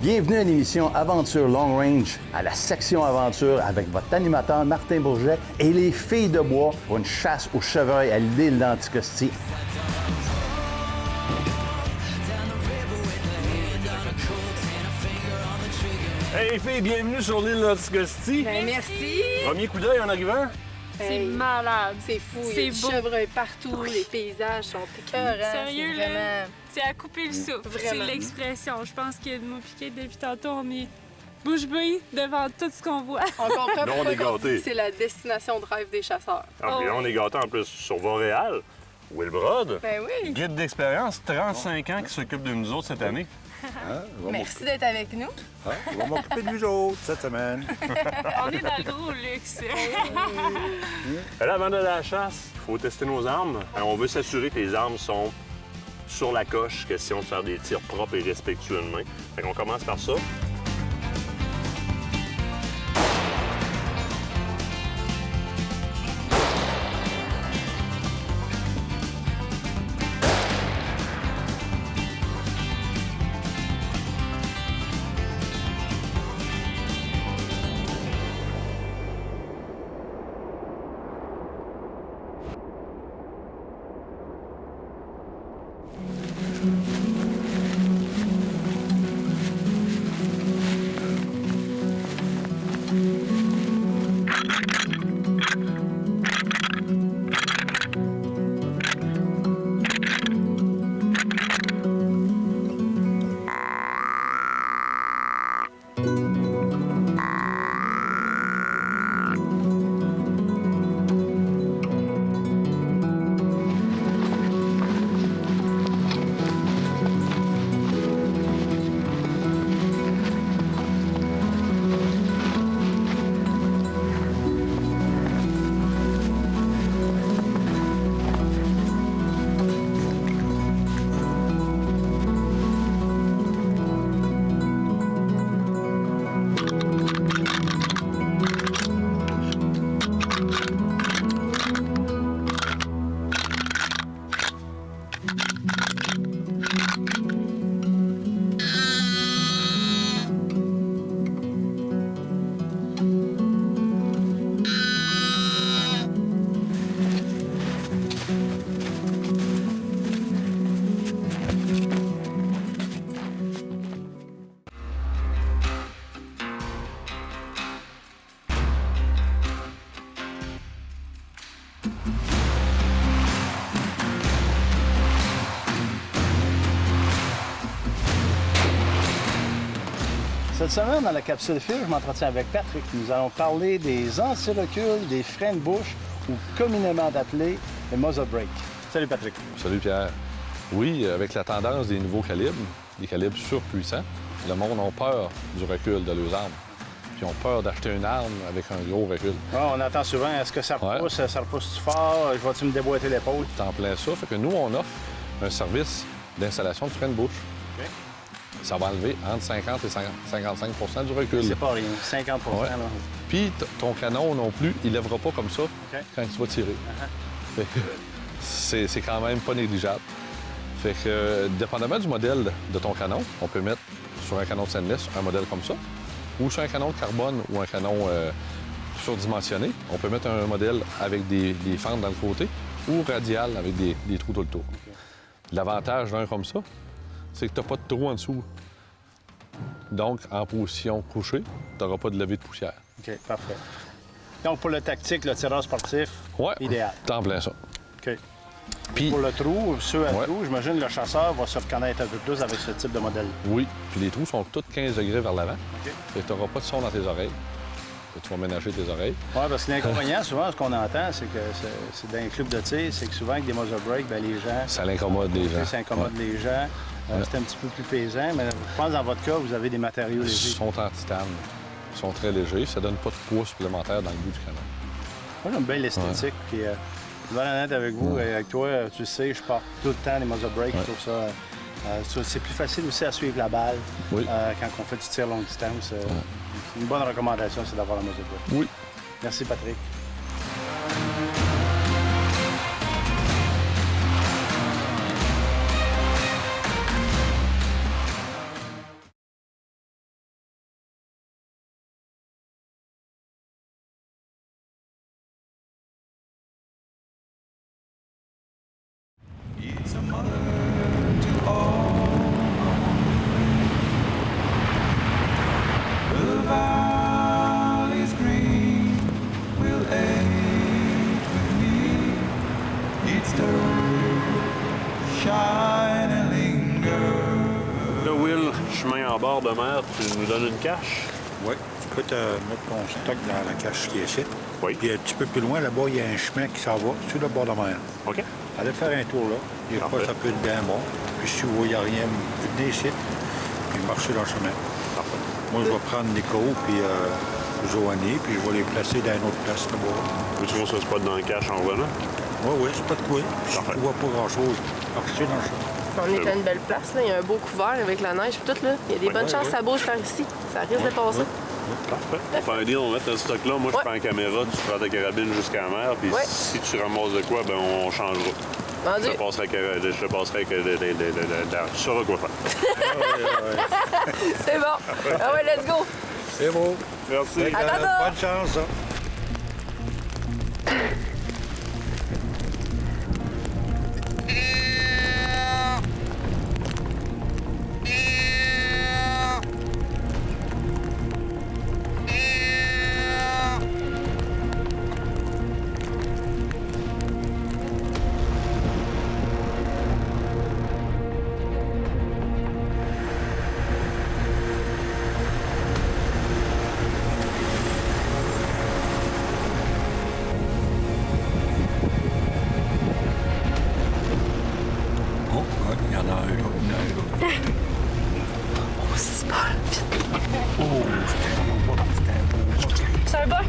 Bienvenue à l'émission Aventure Long Range, à la section Aventure avec votre animateur Martin Bourget et les filles de bois pour une chasse aux chevreuils à l'île d'Anticosti. Hey les filles, bienvenue sur l'île d'Anticosti. Ben, merci. Premier coup d'œil en arrivant. C'est Hey, malade. C'est fou, il y C'est a du beau. chevreuil partout, les paysages sont écœurants. Sérieux, c'est là? vraiment... C'est à couper le souffle. C'est Vraiment. l'expression. Je pense que de moi piqué depuis tantôt, on est bouche bée devant tout ce qu'on voit. On comprend Non, on pourquoi est on dit gâtés. que c'est la destination de rêve des chasseurs. Ah, puis là, on est gâtés en plus sur Vauréal. Will Brod, Ben oui. guide d'expérience, 35 ans qui s'occupe de nous autres cette année. Merci d'être avec nous. On va m'occuper de nous autres cette semaine. On est dans le gros luxe. Là, avant d'aller à la chasse, il faut tester nos armes. On veut s'assurer que les armes sont sur la coche, question de faire des tirs propres et respectueux de main. Fait qu'on commence par ça. Cette semaine, dans la capsule fil, je m'entretiens avec Patrick. Nous allons parler des anti-reculs, des freins de bouche ou communément appelés les muzzle brake. Salut Patrick. Salut Pierre. Oui, avec la tendance des nouveaux calibres, des calibres surpuissants, le monde a peur du recul de leurs armes. Puis ils ont peur d'acheter une arme avec un gros recul. On entend souvent, est-ce que ça repousse, ça repousse fort, je vais-tu me déboîter l'épaule? C'est en plein ça. Fait que nous, on offre un service d'installation de frein de bouche. OK. Ça va enlever entre 50 et 55 du recul. C'est pas rien, 50 Ouais. là. Puis ton canon non plus, il lèvera pas comme ça OK. quand tu vas tirer. Fait que c'est quand même pas négligeable. Fait que, dépendamment du modèle de ton canon, on peut mettre sur un canon de stainless un modèle comme ça, ou sur un canon de carbone ou un canon surdimensionné, on peut mettre un modèle avec des fentes dans le côté ou radial avec des trous tout le tour. L'avantage d'un comme ça, c'est que tu n'as pas de trou en dessous. Donc, en position couchée, tu n'auras pas de levée de poussière. OK, parfait. Donc, pour le tactique, le tireur sportif, Ouais, idéal. t'es en plein ça. OK. Puis, Pour le trou, ceux à Ouais. trou, j'imagine que le chasseur va se reconnaître un peu plus avec ce type de modèle. oui, puis les trous sont tous 15 degrés vers l'avant. OK. Et tu n'auras pas de son dans tes oreilles. Et tu vas ménager tes oreilles. Oui, parce que l'inconvénient, souvent, ce qu'on entend, c'est que c'est dans les clubs de tir, c'est que souvent, avec des muzzle brake, ben, les gens, Ça l'incommode les gens. ça incommode les gens. C'est un petit peu plus pesant, mais je pense que dans votre cas, vous avez des matériaux Ils légers. sont en titane. Ils sont très légers. Ça donne pas de poids supplémentaire dans le bout du canon. Moi, j'aime bien l'esthétique. Puis, je vais être honnête avec vous, avec toi, tu sais, je porte tout le temps les muzzle brake. Je trouve ça. C'est plus facile aussi à suivre la balle Oui. quand on fait du tir longue distance. Une bonne recommandation, c'est d'avoir la muzzle brake. Oui. Merci, Patrick. chemin en bord de mer, tu nous donnes une cache? Oui. Tu peux te mettre ton stock dans la cache qui est ici. Oui. Puis un petit peu plus loin, là-bas, il y a un chemin qui s'en va sur le bord de la mer. OK. Allez faire un tour là. Des fois, Parfait. ça peut être bien bon. Puis si vous voyez rien, venez ici. Puis marchez dans le chemin. Parfait. Moi, je vais prendre Nico puis Joanie, puis je vais les placer dans une autre place là-bas. Veux-tu qu'on se spot dans le cache en revenant? Oui, c'est pas de quoi. Je Parfait. ne vois pas grand-chose. Marchez dans le chemin. On est à une belle place, là. Il y a un beau couvert avec la neige et tout, là. Il y a des bonnes chances que ça bouge par ici. Ça risque de passer. Parfait. On fait un deal, on va mettre notre stock là. Moi, je prends la caméra, tu prends ta carabine jusqu'à la mer, puis Ouais. si tu ramasses de quoi, ben on changera. Vendu. Je te passerai tu sauras quoi faire. C'est bon. Ah ouais, let's go. C'est beau. Merci. À tantôt. Bonne chance, hein. Oh, ouais, il y en a un là. Il y en a un là. Oh, c'est bon. Oh, C'est un boc.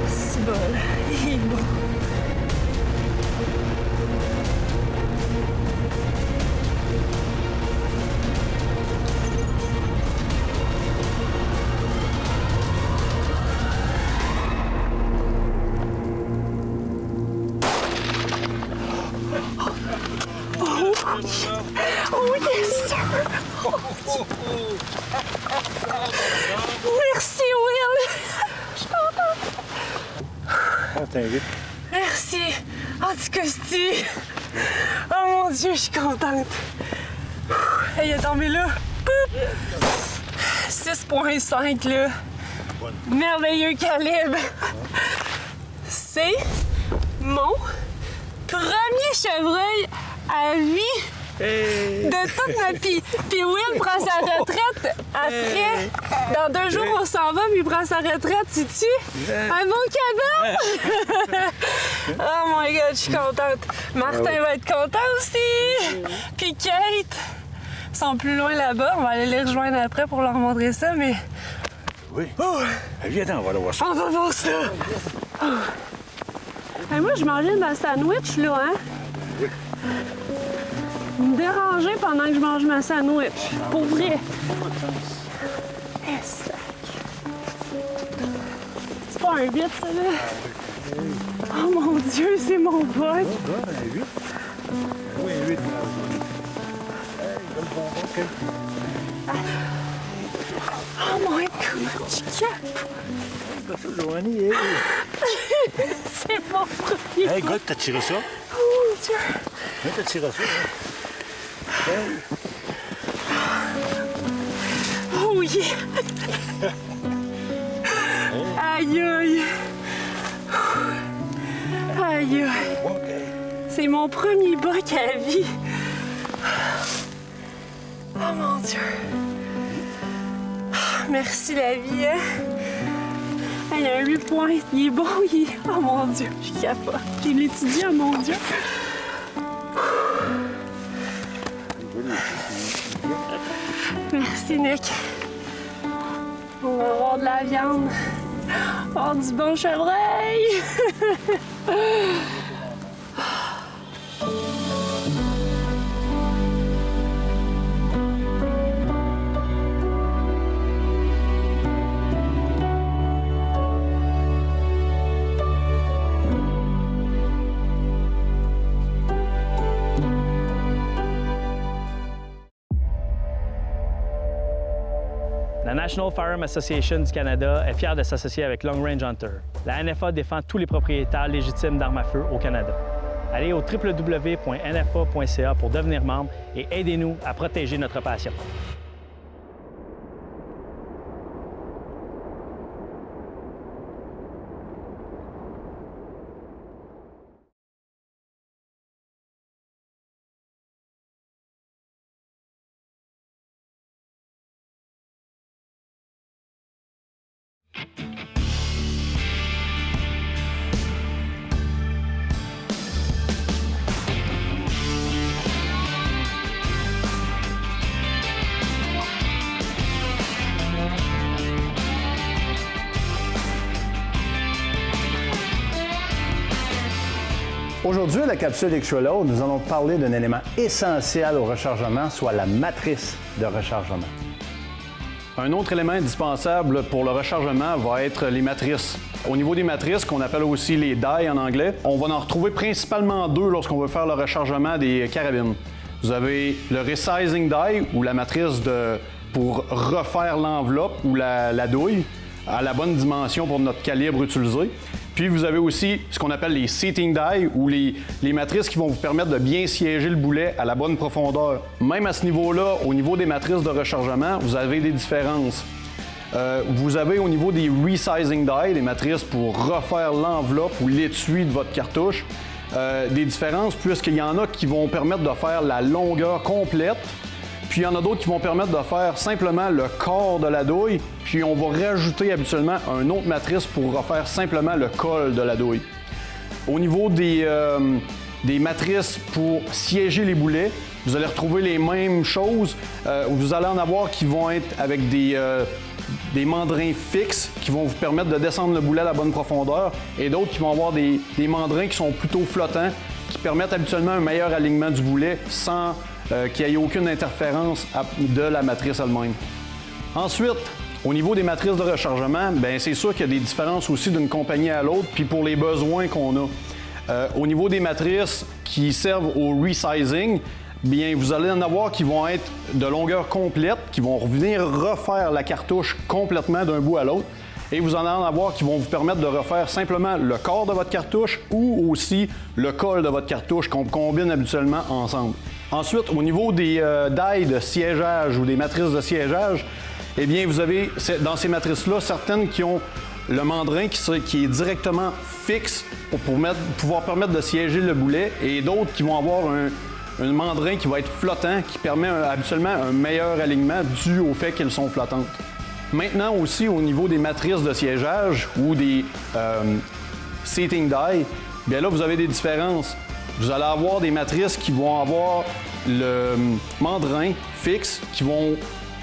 C'est bon. Il est bon. Oh yes, sir! Merci, Will! Je suis contente. on t'invite. Merci. Anticosti. Oh mon Dieu, je suis contente. Hey, il a tombé là. Poup! 6,5 là. Merveilleux calibre. C'est mon premier chevreuil à vie de toute ma vie. Puis Will prend sa retraite après. Dans 2 jours, on s'en va, puis il prend sa retraite, sais-tu? Un bon cadeau! Oh my God, je suis contente. Martin va être content aussi. Puis Kate. Ils sont plus loin là-bas. On va aller les rejoindre après pour leur montrer ça, mais Oui. Viens donc, on va aller voir ça. on va voir ça. Hey, moi, je mangeais dans le sandwich, là, hein? Vous me dérangez pendant que je mange ma sandwich. Pour vrai. Eh, sac. C'est pas un 8, ça, là? Oh mon Dieu, c'est mon pote. Un 8. Oui, un 8. Oh my God, je capote. Joanie, C'est mon premier. hey, God, t'as tiré ça? Oh mon Dieu. Oui, t'as tiré ça. Oh yeah! Aïe aïe! Aïe aïe! C'est mon premier boc à vie! Oh mon Dieu! Merci la vie, hein? Il y a un 8 points, il est bon, il est... Oh mon Dieu, je capote! Je l'étudie, oh mon Dieu! Merci, Nick. On va avoir de la viande. On va avoir du bon chevreuil. La National Firearm Association du Canada est fière de s'associer avec Long Range Hunter. La NFA défend tous les propriétaires légitimes d'armes à feu au Canada. Allez au www.nfa.ca pour devenir membre et aidez-nous à protéger notre passion. Aujourd'hui, à la capsule Extra Load, nous allons parler d'un élément essentiel au rechargement, soit la matrice de rechargement. Un autre élément indispensable pour le rechargement va être les matrices. Au niveau des matrices, qu'on appelle aussi les dies en anglais, on va en retrouver principalement deux lorsqu'on veut faire le rechargement des carabines. Vous avez le resizing die, ou la matrice pour refaire l'enveloppe ou la douille à la bonne dimension pour notre calibre utilisé. Puis vous avez aussi ce qu'on appelle les seating die, ou les matrices qui vont vous permettre de bien siéger le boulet à la bonne profondeur. Même à ce niveau-là, au niveau des matrices de rechargement, vous avez des différences. Vous avez au niveau des resizing die, les matrices pour refaire l'enveloppe ou l'étui de votre cartouche, des différences puisqu'il y en a qui vont permettre de faire la longueur complète, puis il y en a d'autres qui vont permettre de faire simplement le corps de la douille, puis on va rajouter habituellement une autre matrice pour refaire simplement le col de la douille. Au niveau des matrices pour siéger les boulets, vous allez retrouver les mêmes choses. Vous allez en avoir qui vont être avec des mandrins fixes qui vont vous permettre de descendre le boulet à la bonne profondeur, et d'autres qui vont avoir des mandrins qui sont plutôt flottants, qui permettent habituellement un meilleur alignement du boulet sans qu'il n'y ait aucune interférence de la matrice elle-même. Ensuite, au niveau des matrices de rechargement, bien, c'est sûr qu'il y a des différences aussi d'une compagnie à l'autre, puis pour les besoins qu'on a. Au niveau des matrices qui servent au resizing, bien, vous allez en avoir qui vont être de longueur complète, qui vont venir refaire la cartouche complètement d'un bout à l'autre. Et vous allez en avoir qui vont vous permettre de refaire simplement le corps de votre cartouche ou aussi le col de votre cartouche qu'on combine habituellement ensemble. Ensuite, au niveau des dies de siégeage ou des matrices de siégeage, eh bien, vous avez dans ces matrices-là certaines qui ont le mandrin qui est directement fixe pour pouvoir permettre de siéger le boulet, et d'autres qui vont avoir un mandrin qui va être flottant, qui permet habituellement un meilleur alignement dû au fait qu'elles sont flottantes. Maintenant aussi, au niveau des matrices de siégeage ou des seating die, bien là, vous avez des différences. Vous allez avoir des matrices qui vont avoir le mandrin fixe, qui vont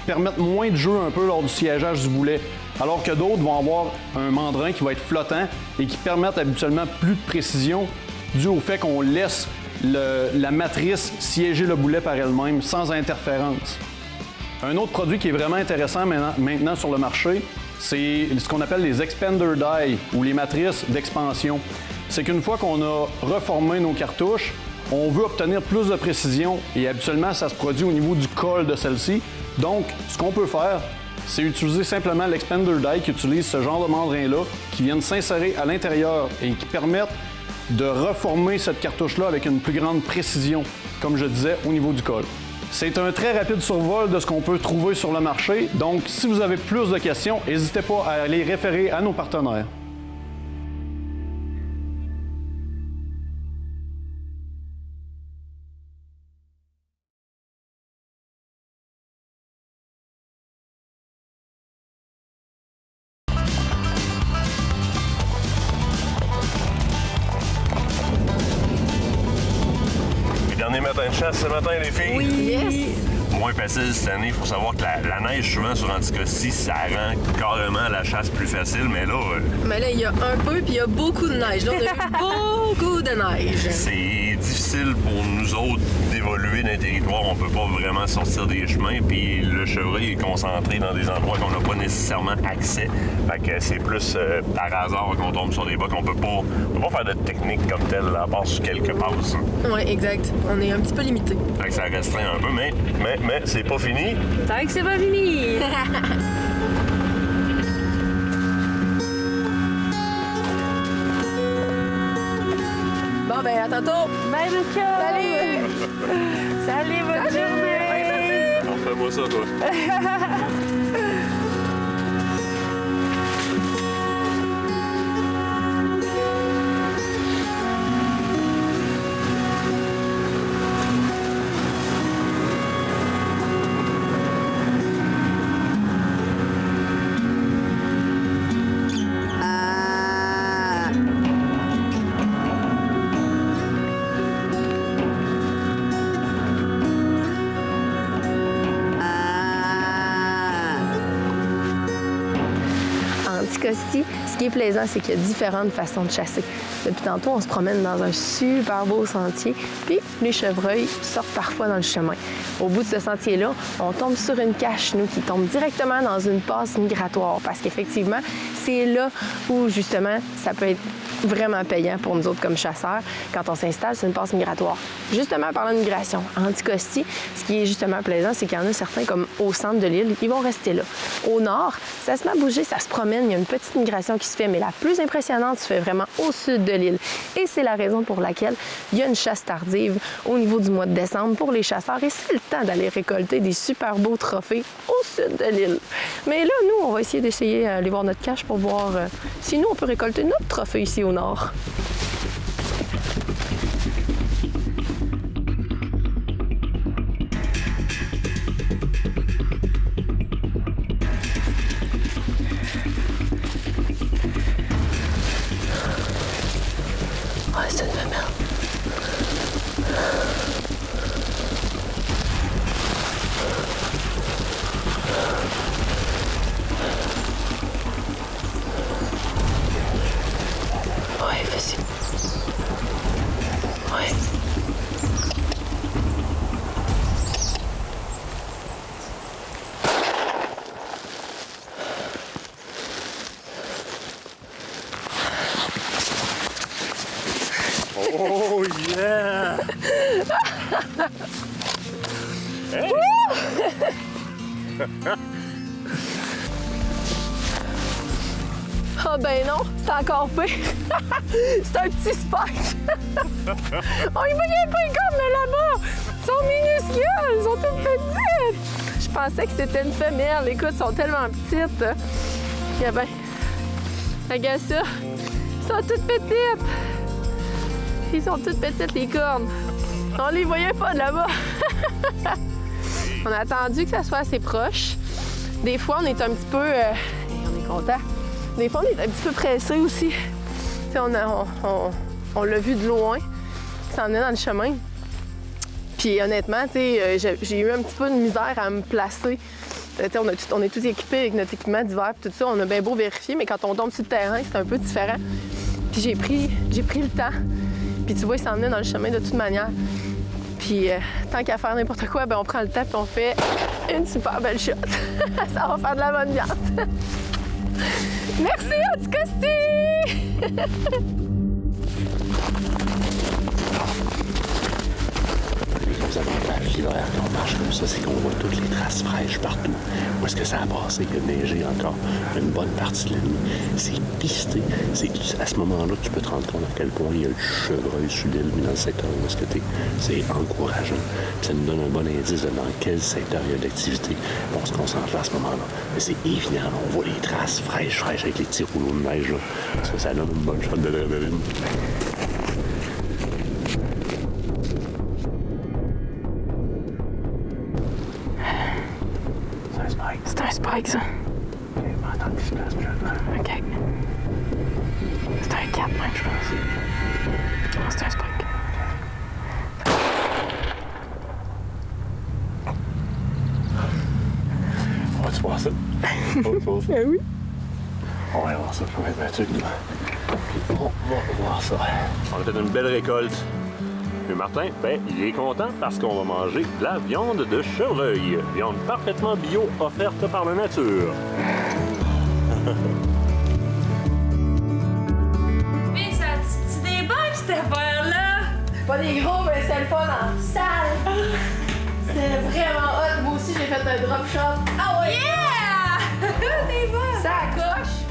permettre moins de jeu un peu lors du siégeage du boulet, alors que d'autres vont avoir un mandrin qui va être flottant et qui permettent habituellement plus de précision dû au fait qu'on laisse la matrice siéger le boulet par elle-même sans interférence. Un autre produit qui est vraiment intéressant maintenant sur le marché, c'est ce qu'on appelle les expander die ou les matrices d'expansion. C'est qu'une fois qu'on a reformé nos cartouches, on veut obtenir plus de précision et habituellement ça se produit au niveau du col de celle-ci. Donc, ce qu'on peut faire, c'est utiliser simplement l'expander die qui utilise ce genre de mandrin-là qui viennent s'insérer à l'intérieur et qui permettent de reformer cette cartouche-là avec une plus grande précision, comme je disais, au niveau du col. C'est un très rapide survol de ce qu'on peut trouver sur le marché, donc si vous avez plus de questions, n'hésitez pas à les référer à nos partenaires. Dernier matin de chasse ce matin, les filles? Oui! Yes! Moins facile cette année. Il faut savoir que la neige, souvent, sur Anticosti, ça rend carrément la chasse plus facile. Mais là... Mais là, il y a un peu, puis il y a beaucoup de neige. Là, on a eu beaucoup de neige. C'est difficile pour nous autres d'évoluer dans les territoires. On peut pas vraiment sortir des chemins. Puis le chevreuil est concentré dans des endroits qu'on n'a pas nécessairement accès. Fait que c'est plus par hasard qu'on tombe sur des bocs. On peut pas faire de technique comme telle, là, à part sur quelques passes. Oui, exact. On est un petit peu limité. Fait que ça restreint un peu, mais c'est pas fini. Tant que c'est pas fini! Bon, ben, à tantôt! Bye, Michael! Salut! Salut, bonne journée! Fais-moi ça, toi. cas-ci, ce qui est plaisant, c'est qu'il y a différentes façons de chasser. Depuis tantôt, on se promène dans un super beau sentier, puis les chevreuils sortent parfois dans le chemin. Au bout de ce sentier-là, on tombe sur une cache, nous, qui tombe directement dans une passe migratoire, parce qu'effectivement, c'est là où, justement, ça peut être vraiment payant pour nous autres comme chasseurs quand on s'installe sur une passe migratoire. Justement, parlant de migration, à Anticosti, ce qui est justement plaisant, c'est qu'il y en a certains, comme au centre de l'île, ils vont rester là. Au nord, ça se met à bouger, ça se promène, il y a une petite migration qui se fait, mais la plus impressionnante se fait vraiment au sud de l'île. Et c'est la raison pour laquelle il y a une chasse tardive au niveau du mois de décembre pour les chasseurs, et c'est le temps d'aller récolter des super beaux trophées au sud de l'île. Mais là, nous, on va essayer d'aller voir notre cache pour voir si nous, on peut récolter notre trophée ici au nord. Ouais, c'est une femelle. Ouais, vas-y. Ouais. Oh yeah! Hey! Ah ben non, c'est encore pire. C'est un petit spike. On y voyait pas les cornes, mais là-bas, ils sont minuscules, ils sont toutes petites. Je pensais que c'était une femelle. Écoute, ils sont tellement petites. Et ben, regarde ça. Ils sont toutes petites. Ils sont toutes petites, les cornes. On les voyait pas de là-bas. On a attendu que ça soit assez proche. Des fois, on est un petit peu... on est content. Des fois, on est un petit peu pressé aussi. T'sais, on l'a vu de loin, ça en est dans le chemin. Puis honnêtement, j'ai eu un petit peu de misère à me placer. On est tous équipés avec notre équipement d'hiver et tout ça. On a bien beau vérifier, mais quand on tombe sur le terrain, c'est un peu différent. Puis j'ai pris le temps. Puis tu vois, il s'en venait dans le chemin de toute manière. Puis tant qu'à faire n'importe quoi, ben on prend le temps et on fait une super belle shot. Ça va faire de la bonne viande. Merci, Anticosti! Les avantages d'hiver quand on marche comme ça, c'est qu'on voit toutes les traces fraîches partout. Où est-ce que ça a passé? Il y a neigé encore une bonne partie de la nuit. C'est pisté. C'est à ce moment-là que tu peux te rendre compte à quel point il y a du chevreuil sur l'île, mais dans le secteur où est-ce que t'es. C'est encourageant. Puis ça nous donne un bon indice de dans quel secteur il y a d'activité. On se concentre là à ce moment-là. Mais c'est évident, on voit les traces fraîches avec les petits rouleaux de neige. Là. Parce que ça donne une bonne shot d'adrénaline. C'est un spike, ça. OK. C'est un 4 même, je pense. C'est un spike. On va-tu voir ça? Ben oui. On va voir ça, je vais mettre un truc là. On va voir ça. On a fait une belle récolte. Et Martin, ben, il est content parce qu'on va manger de la viande de chevreuil. Viande parfaitement bio offerte par la nature. Mais ça tue des bugs, cette affaire-là! Pas des gros, mais c'est le fun en salle. C'était vraiment hot. Moi aussi, j'ai fait un drop shot. Ah ouais! Yeah! Des bugs! Ça coche.